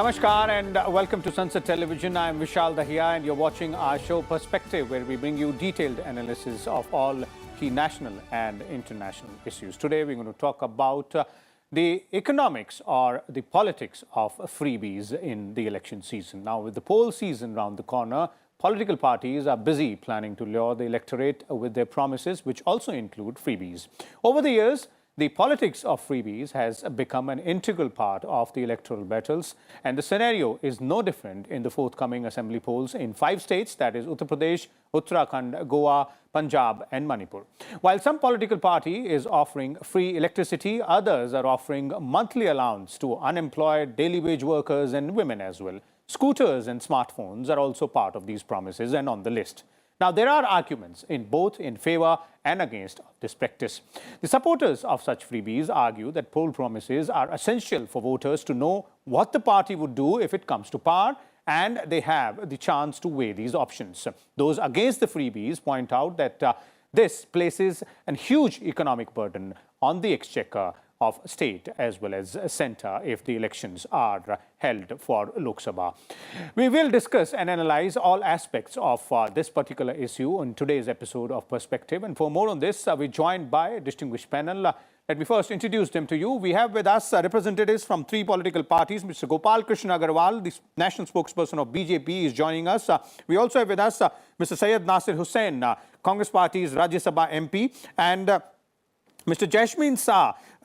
Namaskar and welcome to Sansad Television. I am Vishal Dahiya and you're watching our show Perspective, where we bring you detailed analysis of all key national and international issues. Today we're going to talk about the economics or the politics of freebies in the election season. Now, with the poll season round the corner, political parties are busy planning to lure the electorate with their promises, which also include freebies. Over the years, the politics of freebies has become an integral part of the electoral battles, and the scenario is no different in the forthcoming assembly polls in 5 states, that is Uttar Pradesh, Uttarakhand, Goa, Punjab and Manipur. While some political party is offering free electricity, others are offering monthly allowance to unemployed, daily wage workers and women as well. Scooters and smartphones are also part of these promises and on the list. Now, there are arguments both in favour and against this practice. The supporters of such freebies argue that poll promises are essential for voters to know what the party would do if it comes to power, and they have the chance to weigh these options. Those against the freebies point out that this places a huge economic burden on the exchequer of state as well as centre if the elections are held for Lok Sabha. We will discuss and analyse all aspects of this particular issue in today's episode of Perspective. And for more on this, we're joined by a distinguished panel. Let me first introduce them to you. We have with us representatives from 3 political parties. Mr. Gopal Krishna Agarwal, the national spokesperson of BJP, is joining us. We also have with us Mr. Syed Nasir Hussain, Congress Party's Rajya Sabha MP, and Mr. Jasmine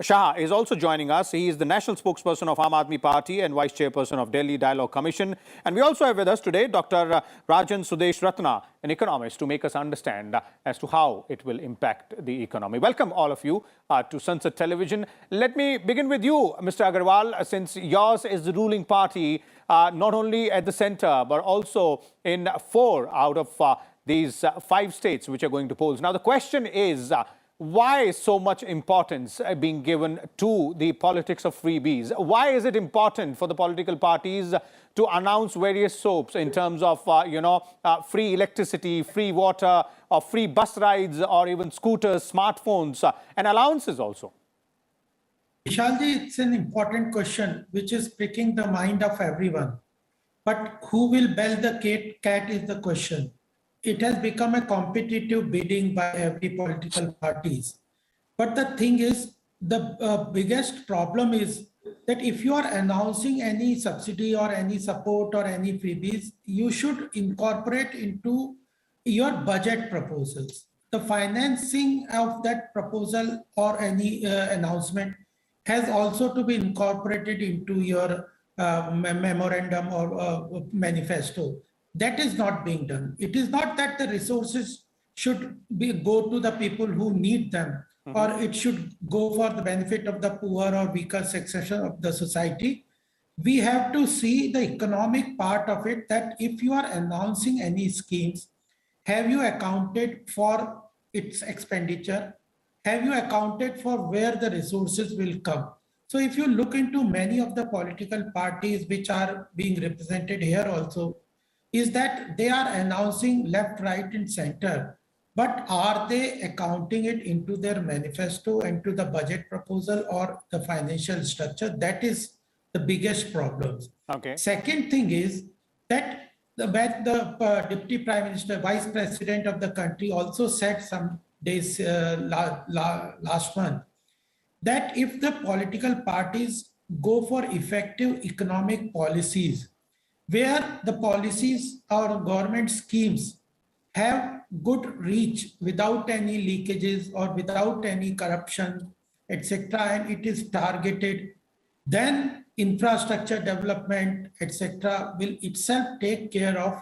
Shah is also joining us. He is the national spokesperson of Aam Aadmi Party and vice chairperson of Delhi Dialogue Commission. And we also have with us today Dr. Rajan Sudesh Ratna, an economist, to make us understand as to how it will impact the economy. Welcome all of you to Sansad Television. Let me begin with you, Mr. Agarwal, since yours is the ruling party, not only at the centre, but also in 4 out of these 5 states which are going to polls. Now, the question is, why is so much importance being given to the politics of freebies? Why is it important for the political parties to announce various soaps in terms of, free electricity, free water, or free bus rides, or even scooters, smartphones, and allowances also? Vishalji, it's an important question which is pricking the mind of everyone. But who will bell the cat is the question. It has become a competitive bidding by every political parties. But the thing is, the biggest problem is that if you are announcing any subsidy or any support or any freebies, you should incorporate into your budget proposals. The financing of that proposal or any announcement has also to be incorporated into your memorandum or manifesto. That is not being done. It is not that the resources should go to the people who need them, or it should go for the benefit of the poor or weaker section of the society. We have to see the economic part of it, that if you are announcing any schemes, have you accounted for its expenditure? Have you accounted for where the resources will come? So if you look into many of the political parties which are being represented here also, is that they are announcing left, right, and center, but are they accounting it into their manifesto and to the budget proposal or the financial structure? That is the biggest problem. Okay. Second thing is that the Deputy Prime Minister, Vice President of the country also said some days last month that if the political parties go for effective economic policies, where the policies or government schemes have good reach without any leakages or without any corruption, etc., and it is targeted, then infrastructure development, etc., will itself take care of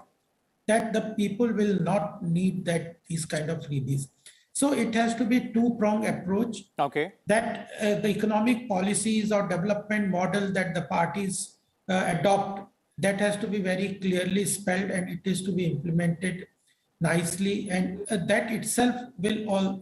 that. The people will not need these kind of freebies. So it has to be two-pronged approach. Okay. That the economic policies or development model that the parties adopt, that has to be very clearly spelled and it is to be implemented nicely, and that itself will all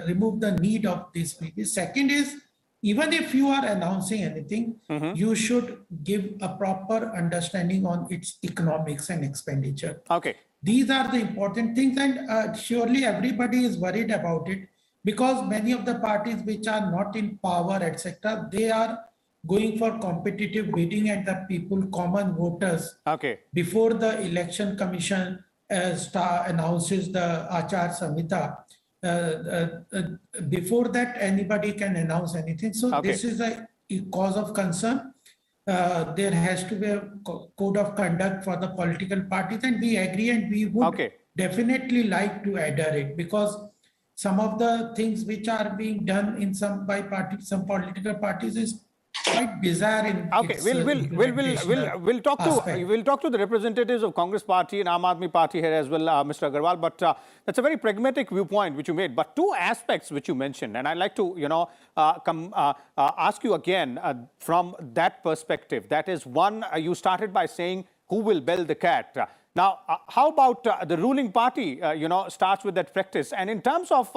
remove the need of these freebies. Second is, even if you are announcing anything, you should give a proper understanding on its economics and expenditure. Okay. These are the important things, and surely everybody is worried about it, because many of the parties which are not in power, etc., they are going for competitive bidding and the people, common voters, Okay. before the election commission announces the Achar Samhita. Before that, anybody can announce anything. So Okay. this is a cause of concern. There has to be a code of conduct for the political parties, and we agree, and we would Okay. definitely like to adhere it, because some of the things which are being done in some political parties is quite bizarre in Okay, its we'll aspect. we'll talk to the representatives of Congress Party and Aam Aadmi Party here as well, Mr. Agarwal. But that's a very pragmatic viewpoint which you made. But two aspects which you mentioned, and I'd like to ask you again from that perspective. That is, one, you started by saying who will bell the cat. Now, how about the ruling party, starts with that practice? And in terms of,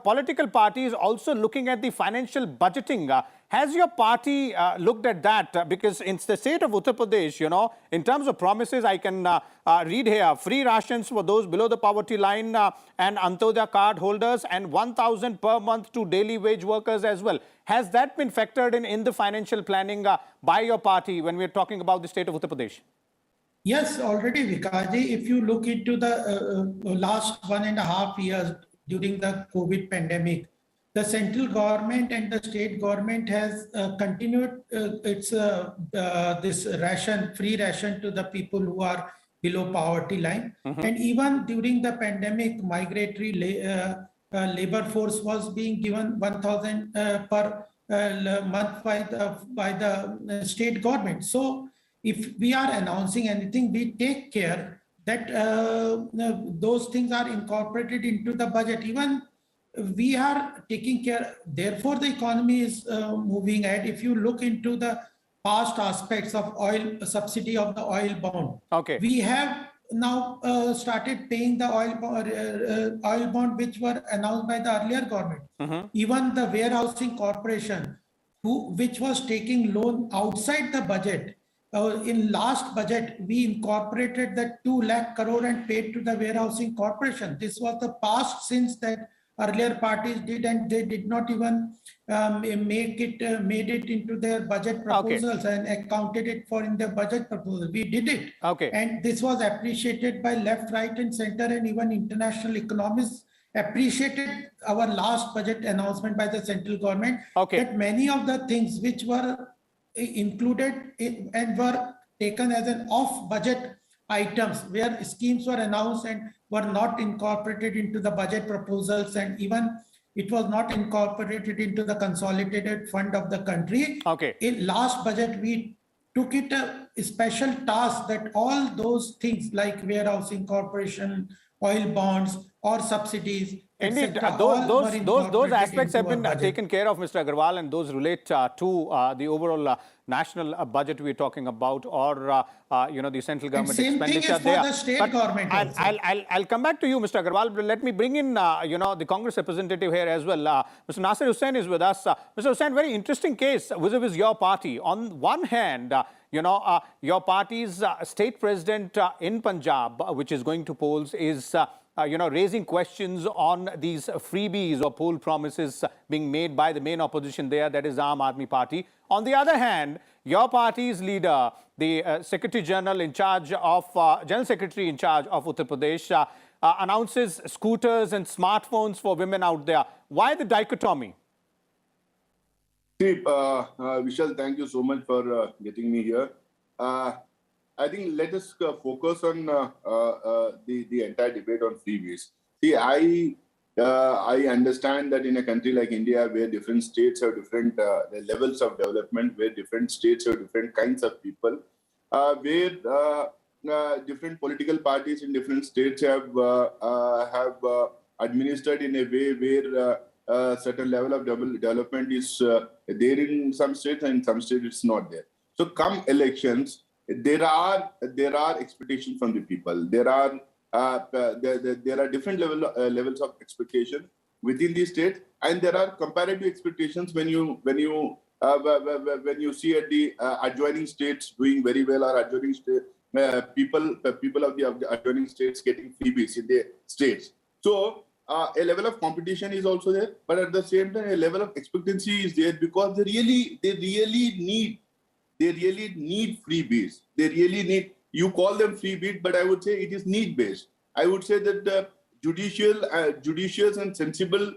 political parties also looking at the financial budgeting, has your party looked at that? Because in the state of Uttar Pradesh, in terms of promises, I can read here, free rations for those below the poverty line and Antodaya card holders, and 1,000 per month to daily wage workers as well. Has that been factored in the financial planning by your party when we're talking about the state of Uttar Pradesh? Yes, already, Vikaji, if you look into the last 1.5 years during the COVID pandemic, the central government and the state government has continued its this free ration to the people who are below poverty line. And even during the pandemic, migratory labor force was being given 1,000 per month by the state government. So if we are announcing anything, we take care that those things are incorporated into the budget. Even we are taking care, therefore the economy is moving ahead. If you look into the past aspects of oil subsidy of the oil bond, Okay. we have now started paying the oil bond which were announced by the earlier government. Even the warehousing corporation, which was taking loan outside the budget, in last budget, we incorporated that 2 lakh crore and paid to the warehousing corporation. This was the past since that earlier parties did, and they did not even made it into their budget proposals and accounted it for in their budget proposal. We did it. Okay. And this was appreciated by left, right, and center, and even international economists appreciated our last budget announcement by the central government. Okay. That many of the things which were included and were taken as an off-budget items, where schemes were announced and were not incorporated into the budget proposals, and even it was not incorporated into the consolidated fund of the country. Okay. In last budget, we took it a special task that all those things like warehousing corporation, oil bonds, or subsidies, indeed, those aspects have been taken care of, Mr. Agarwal, and those relate to the overall national budget we're talking about, or the central government expenditure. Same thing is for the state government. I'll come back to you, Mr. Agarwal, but let me bring in the Congress representative here as well. Mr. Nasir Hussain is with us. Mr. Hussain, very interesting case vis-a-vis your party. On one hand, your party's state president in Punjab, which is going to polls, is raising questions on these freebies or poll promises being made by the main opposition there, that is Aam Aadmi Party. On the other hand, your party's leader, the Secretary General in charge of, General Secretary in charge of Uttar Pradesh, announces scooters and smartphones for women out there. Why the dichotomy? See, Vishal, thank you so much for getting me here. I think let us focus on the entire debate on freebies. See, I understand that in a country like India, where different states have different levels of development, where different states have different kinds of people, where different political parties in different states have administered in a way where a certain level of development is there in some states, and in some states it's not there. So come elections, there are expectations from the people. There are different levels of expectation within the state, and there are comparative expectations when you see at the adjoining states doing very well, or adjoining state people of the adjoining states getting freebies in their states. So a level of competition is also there, but at the same time, a level of expectancy is there because they really need freebies. They really need, you call them freebies, but I would say it is need-based. I would say that the judicious and sensible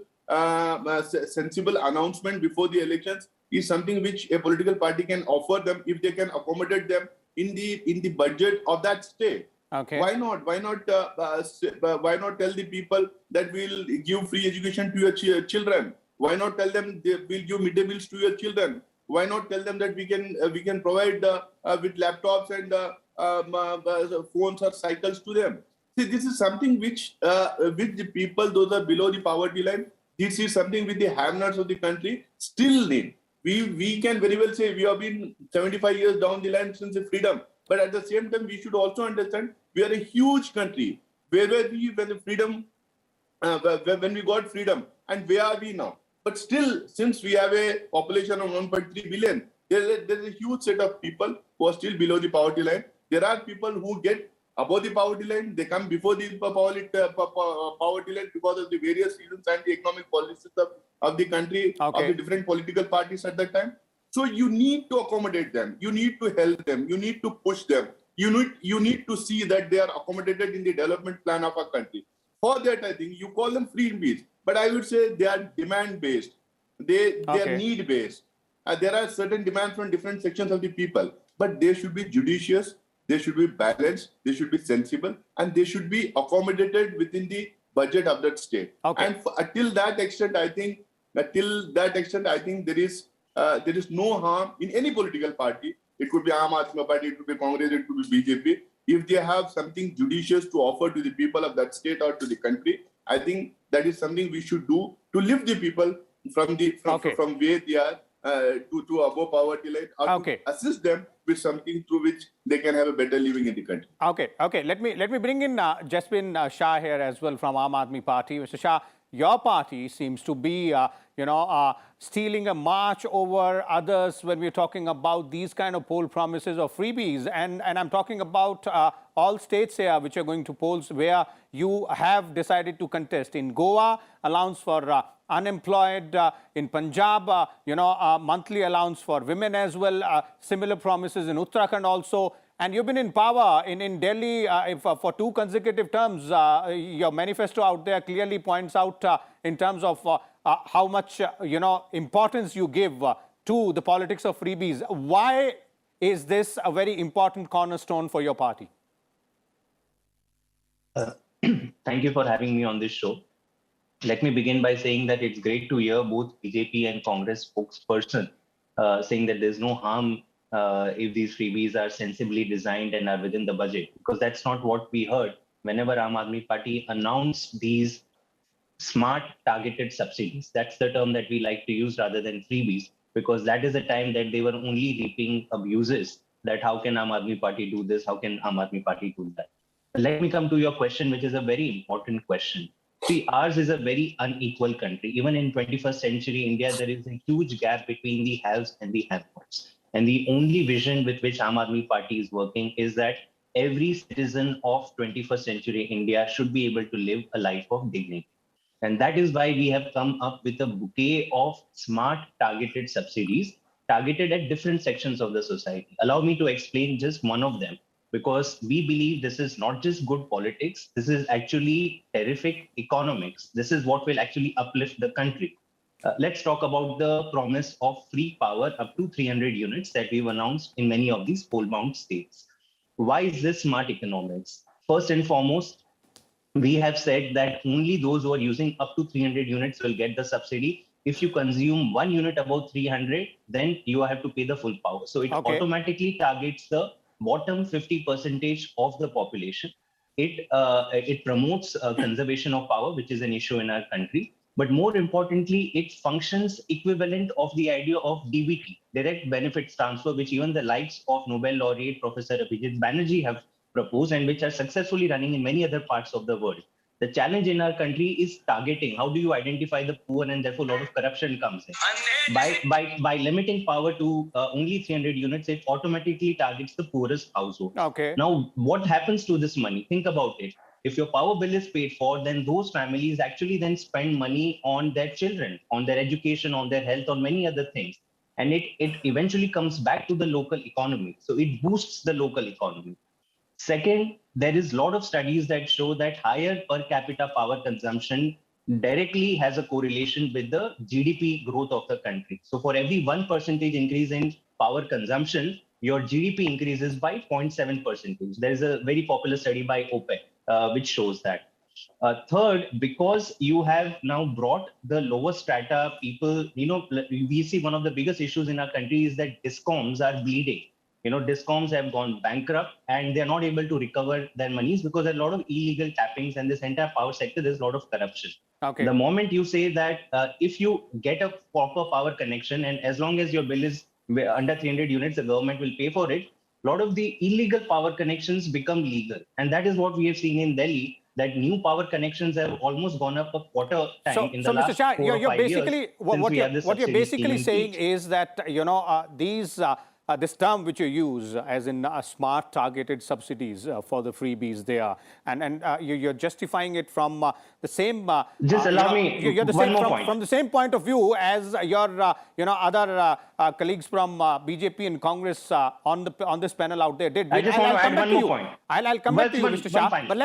announcement before the elections is something which a political party can offer them if they can accommodate them in the budget of that state. Okay. Why not? Why not tell the people that we'll give free education to your children? Why not tell them we'll give midday meals to your children? Why not tell them that we can provide with laptops and phones or cycles to them? See, this is something which the people, those are below the poverty line, this is something which the have-nots of the country still need. We can very well say we have been 75 years down the line since the freedom. But at the same time, we should also understand we are a huge country. Where were we when the freedom, when we got freedom, and where are we now? But still, since we have a population of 1.3 billion, there's a huge set of people who are still below the poverty line. There are people who get above the poverty line. They come before the poverty line because of the various reasons and the economic policies of the country, of the different political parties at that time. So you need to accommodate them. You need to help them. You need to push them. You need to see that they are accommodated in the development plan of our country. For that, I think you call them freebies, but I would say they are demand-based. They are need-based. There are certain demands from different sections of the people, but they should be judicious. They should be balanced. They should be sensible, and they should be accommodated within the budget of that state. And until that extent, I think there is no harm in any political party. It could be Aam Aadmi Party, it could be Congress, it could be BJP. If they have something judicious to offer to the people of that state or to the country, I think that is something we should do to lift the people from where they are to above poverty line, or to assist them with something through which they can have a better living in the country. Okay. Let me bring in Jaspin Shah here as well from Aam Aadmi Party. Mr. Shah, your party seems to be, stealing a march over others when we're talking about these kind of poll promises of freebies. And I'm talking about all states here which are going to polls where you have decided to contest. In Goa, allowance for unemployed. In Punjab, monthly allowance for women as well. Similar promises in Uttarakhand also. And you've been in power in Delhi for 2 consecutive terms. Your manifesto out there clearly points out in terms of how much importance you give to the politics of freebies. Why is this a very important cornerstone for your party? Thank you for having me on this show. Let me begin by saying that it's great to hear both BJP and Congress spokesperson saying that there's no harm if these freebies are sensibly designed and are within the budget, because that's not what we heard whenever Aam Aadmi Party announced these smart targeted subsidies. That's the term that we like to use rather than freebies, because that is the time that they were only reaping abuses, that how can Aam Aadmi Party do this? How can Aam Aadmi Party do that? Let me come to your question, which is a very important question. See, ours is a very unequal country. Even in 21st century India, there is a huge gap between the haves and the have-nots. And the only vision with which Aam Aadmi Party is working is that every citizen of 21st century India should be able to live a life of dignity. And that is why we have come up with a bouquet of smart targeted subsidies targeted at different sections of the society. Allow me to explain just one of them, because we believe this is not just good politics, this is actually terrific economics. This is what will actually uplift the country. Let's talk about the promise of free power up to 300 units that we've announced in many of these poll-bound states. Why is this smart economics? First and foremost, we have said that only those who are using up to 300 units will get the subsidy. If you consume 1 unit above 300, then you have to pay the full power. So it automatically targets the bottom 50% of the population. It promotes conservation of power, which is an issue in our country. But more importantly, it functions equivalent of the idea of DBT, direct benefits transfer, which even the likes of Nobel laureate Professor Abhijit Banerjee have proposed and which are successfully running in many other parts of the world. The challenge in our country is targeting. How do you identify the poor? And therefore, a lot of corruption comes in. By limiting power to only 300 units, it automatically targets the poorest household. Now, what happens to this money? Think about it. If your power bill is paid for, then those families actually then spend money on their children, on their education, on their health, on many other things. And it eventually comes back to the local economy. So it boosts the local economy. Second, there is a lot of studies that show that higher per capita power consumption directly has a correlation with the GDP growth of the country. So for every 1% increase in power consumption, your GDP increases by 0.7%. There is a very popular study by OPEC, which shows that. Third, because you have now brought the lower strata people, we see one of the biggest issues in our country is that discoms are bleeding. Discoms have gone bankrupt and they're not able to recover their monies because there are a lot of illegal tappings and this entire power sector, there's a lot of corruption. Okay. The moment you say that if you get a proper power connection and as long as your bill is under 300 units, the government will pay for it, a lot of the illegal power connections become legal. And that is what we have seen in Delhi, that new power connections have almost gone up a quarter time in the last Mr. Shah, 4 or 5 basically, years. what you're basically saying is that, this term which you use as in smart targeted subsidies for the freebies there, and you're justifying it from the same... Just allow me one more point. From the same point of view as your, other colleagues from BJP and Congress on this panel out there did. I just want to add one more point. I'll come back to you, Mr. Shah. But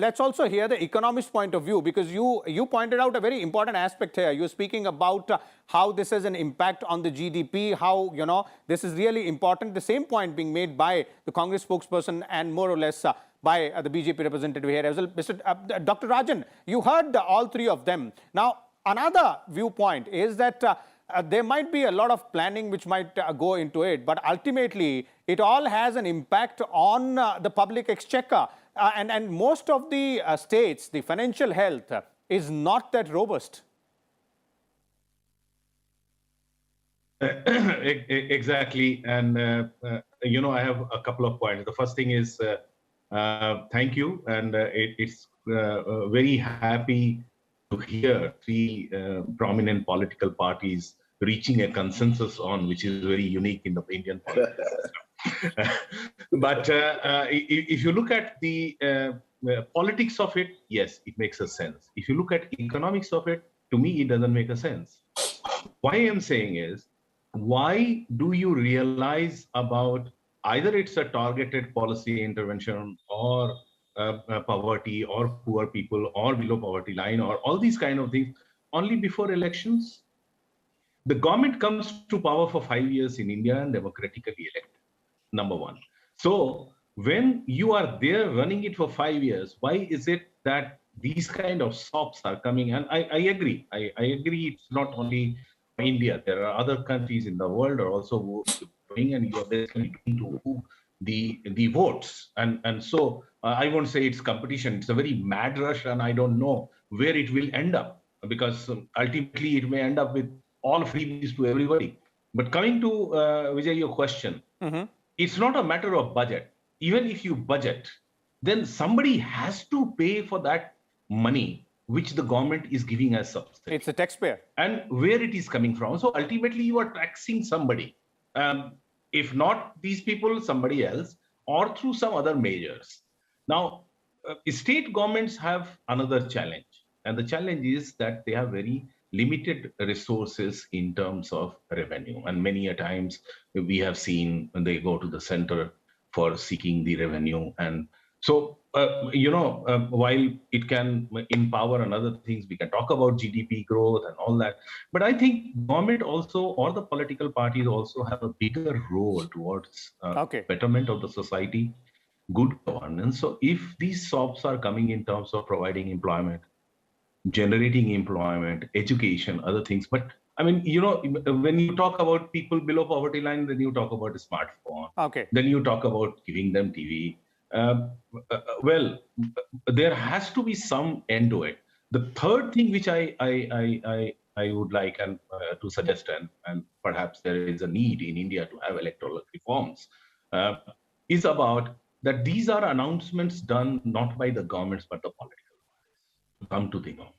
let's also hear the economist point of view, because you pointed out a very important aspect here. You're speaking about how this has an impact on the GDP, how this is really important. The same point being made by the Congress spokesperson and more or less by the BJP representative here as well. Dr. Rajan, you heard all three of them. Now, another viewpoint is that there might be a lot of planning which might go into it, but ultimately it all has an impact on the public exchequer. And most of the states, the financial health is not that robust. Exactly. And, I have a couple of points. The first thing is, thank you. And it's very happy to hear three prominent political parties reaching a consensus on, which is very unique in the Indian politics. But if you look at the politics of it, yes, it makes a sense. If you look at economics of it, to me, it doesn't make a sense. Why I'm saying is, why do you realize about either it's a targeted policy intervention or poverty or poor people or below poverty line or all these kind of things only before elections? The government comes to power for 5 years in India and democratically elected, number one. So when you are there running it for 5 years, why is it that these kind of SOPs are coming? And I agree. I agree it's not only India. There are other countries in the world are also doing, and you are basically going to the votes. And so I won't say it's competition. It's a very mad rush, and I don't know where it will end up, because ultimately it may end up with all freebies to everybody. But coming to Vijay, your question, it's not a matter of budget. Even if you budget, then somebody has to pay for that money which the government is giving as subsidy. It's a taxpayer. And where it is coming from. So ultimately you are taxing somebody. If not these people, somebody else, or through some other measures. Now, state governments have another challenge. And the challenge is that they have very limited resources in terms of revenue. And many a times we have seen when they go to the center for seeking the revenue. And so, while it can empower and other things, we can talk about GDP growth and all that. But I think government also, or the political parties also have a bigger role towards betterment of the society, good governance. So if these SOPs are coming in terms of providing employment, generating employment, education, other things. But I mean, when you talk about people below poverty line, then you talk about a smartphone. Then you talk about giving them TV. Well, there has to be some end to it. The third thing which I would like to suggest, and perhaps there is a need in India to have electoral reforms, is about that these are announcements done not by the governments but the political parties to come to the government.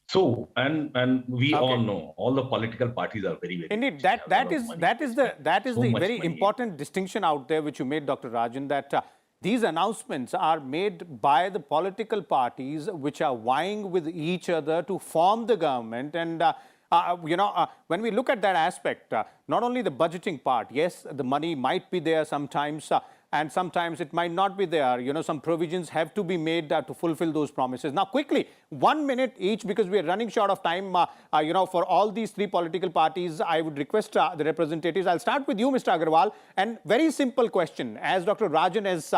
So and we all know all the political parties are very, very indeed that is the very important distinction out there which you made, Dr. Rajan, that these announcements are made by the political parties which are vying with each other to form the government. And, when we look at that aspect, not only the budgeting part, yes, the money might be there sometimes, and sometimes it might not be there. Some provisions have to be made to fulfill those promises. Now, quickly, 1 minute each, because we are running short of time, for all these three political parties, I would request the representatives. I'll start with you, Mr. Agarwal. And very simple question, as Dr. Rajan has,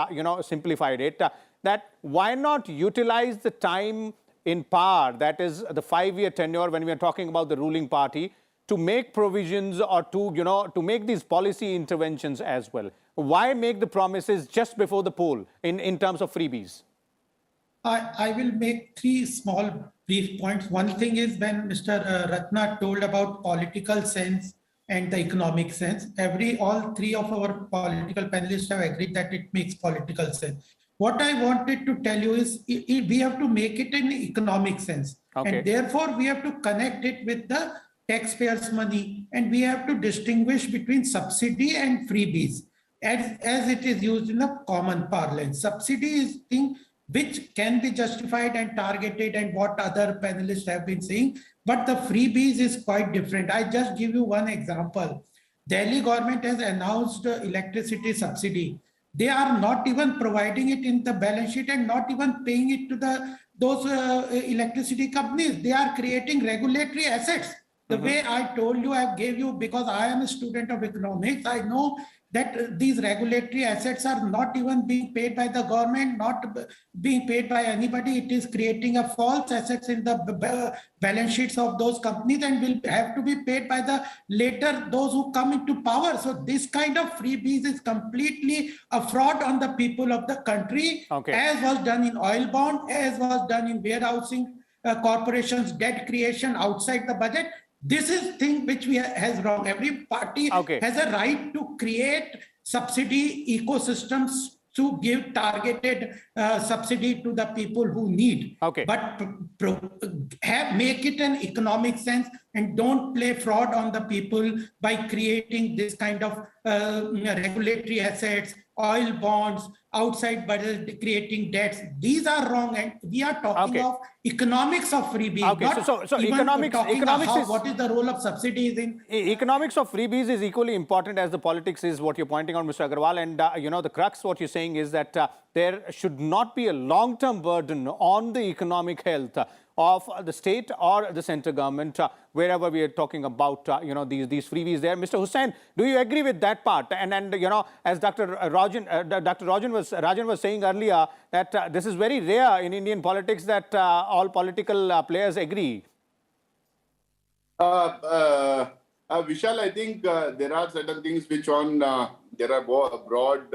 simplified it, that why not utilize the time in power, that is the 5-year tenure when we are talking about the ruling party, to make provisions or to make these policy interventions as well? Why make the promises just before the poll in terms of freebies? I will make three small brief points. One thing is when Mr. Ratna told about political sense and the economic sense, all three of our political panelists have agreed that it makes political sense. What I wanted to tell you is we have to make it in economic sense. Okay. And therefore we have to connect it with the taxpayers' money, and we have to distinguish between subsidy and freebies as it is used in a common parlance. Subsidy is thing which can be justified and targeted, and what other panelists have been saying, but the freebies is quite different. I just give you one example. Delhi government has announced electricity subsidy. They are not even providing it in the balance sheet and not even paying it to those electricity companies. They are creating regulatory assets. The way I told you, I gave you, because I am a student of economics, I know that these regulatory assets are not even being paid by the government, not being paid by anybody. It is creating a false assets in the balance sheets of those companies and will have to be paid by the later those who come into power. So this kind of freebies is completely a fraud on the people of the country, as was done in oil bond, as was done in warehousing corporations, debt creation outside the budget. This is thing which has wrong. Every party has a right to create subsidy ecosystems to give targeted subsidy to the people who need. But make it an economic sense and don't play fraud on the people by creating this kind of regulatory assets, oil bonds, outside budget, creating debts. These are wrong, and we are talking of economics of freebies. So economics is, what is the role of subsidies in economics of freebies is equally important as the politics is what you're pointing out, Mr. Agarwal. And the crux what you're saying is that there should not be a long-term burden on the economic health of the state or the central government, wherever we are talking about, these freebies there. Mr. Hussain, do you agree with that part? And as Dr. Rajan was saying earlier, that this is very rare in Indian politics that all political players agree. Vishal, I think there are certain things which there are broad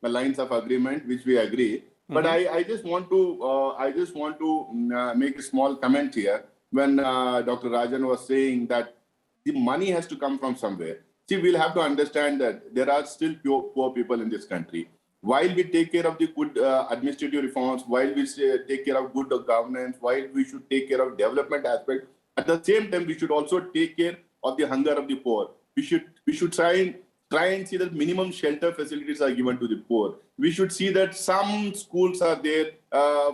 lines of agreement which we agree. But I just want to make a small comment here when Dr. Rajan was saying that the money has to come from somewhere. See, we'll have to understand that there are still poor people in this country. While we take care of the good administrative reforms, while we take care of good governance, while we should take care of development aspect, at the same time we should also take care of the hunger of the poor. We should try and see that minimum shelter facilities are given to the poor. We should see that some schools are there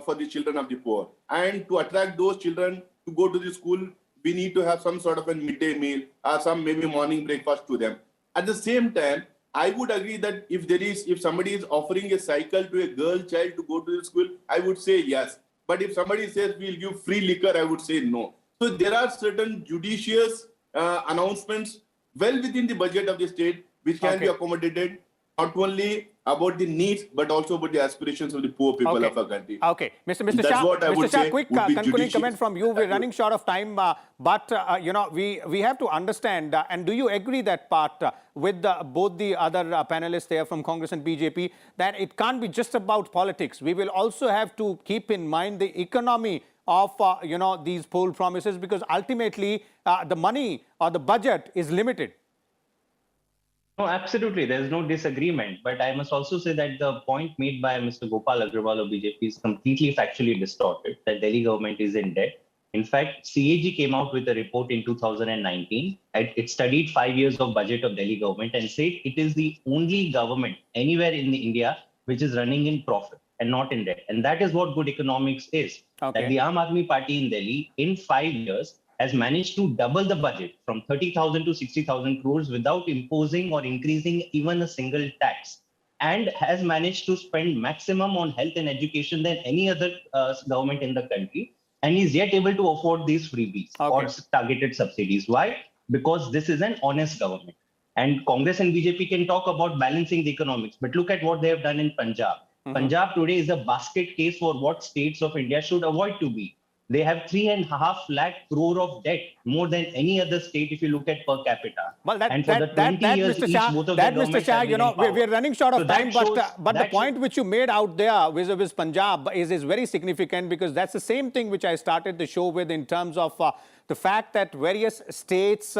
for the children of the poor. And to attract those children to go to the school, we need to have some sort of a midday meal or some maybe morning breakfast to them. At the same time, I would agree that if somebody is offering a cycle to a girl child to go to the school, I would say yes. But if somebody says we'll give free liquor, I would say no. So there are certain judicious announcements well within the budget of the state which can be accommodated, not only about the needs, but also about the aspirations of the poor people of our country. Okay. Mr. Shah, quick concluding comment from you. We're running short of time, but we have to understand, and do you agree that part with both the other panelists there from Congress and BJP, that it can't be just about politics. We will also have to keep in mind the economy of these poll promises, because ultimately the money or the budget is limited. No, absolutely. There's no disagreement. But I must also say that the point made by Mr. Gopal Agrawal of BJP is completely factually distorted, that Delhi government is in debt. In fact, CAG came out with a report in 2019. It studied 5 years of budget of Delhi government and said it is the only government anywhere in India which is running in profit and not in debt. And that is what good economics is. Okay. That the Aam Aadmi Party in Delhi, in 5 years, has managed to double the budget from 30,000 to 60,000 crores without imposing or increasing even a single tax, and has managed to spend maximum on health and education than any other government in the country, and is yet able to afford these freebies or targeted subsidies. Why? Because this is an honest government. And Congress and BJP can talk about balancing the economics, but look at what they have done in Punjab. Punjab today is a basket case for what states of India should avoid to be. They have 3.5 lakh crore of debt, more than any other state if you look at per capita. Well, and for the 20 years, Mr. each, Shah, both of that, the Mr. Shah, you know, we're running short of time, but the point which you made out there vis-a-vis Punjab is very significant, because that's the same thing which I started the show with in terms of the fact that various states,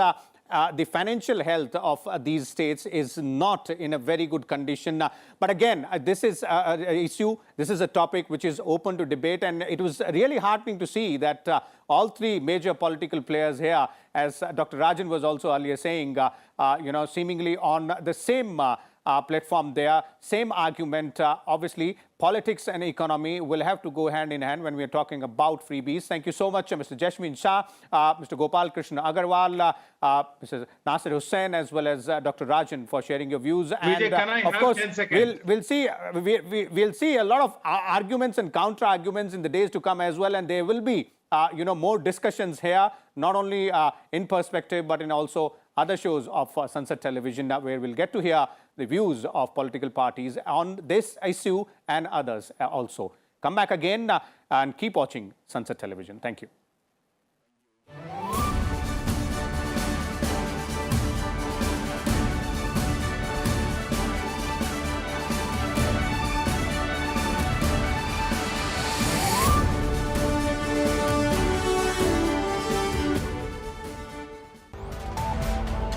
the financial health of these states is not in a very good condition. But again, this is an issue, this is a topic which is open to debate, and it was really heartening to see that all three major political players here, as Dr. Rajan was also earlier saying, you know, seemingly on the same platform there, same argument. Obviously, politics and economy will have to go hand in hand when we are talking about freebies. Thank you so much, Mr. Jasmine Shah, Mr. Gopal Krishna Agarwal, Mr. Nasir Hussain, as well as Dr. Rajan, for sharing your views. Vijay, can I of have course, 10 seconds? we'll see a lot of arguments and counter arguments in the days to come as well, and there will be you know, more discussions here, not only in Perspective, but in also other shows of Sansad Television, where we'll get to hear the views of political parties on this issue and others also. Come back again and keep watching Sansad Television. Thank you.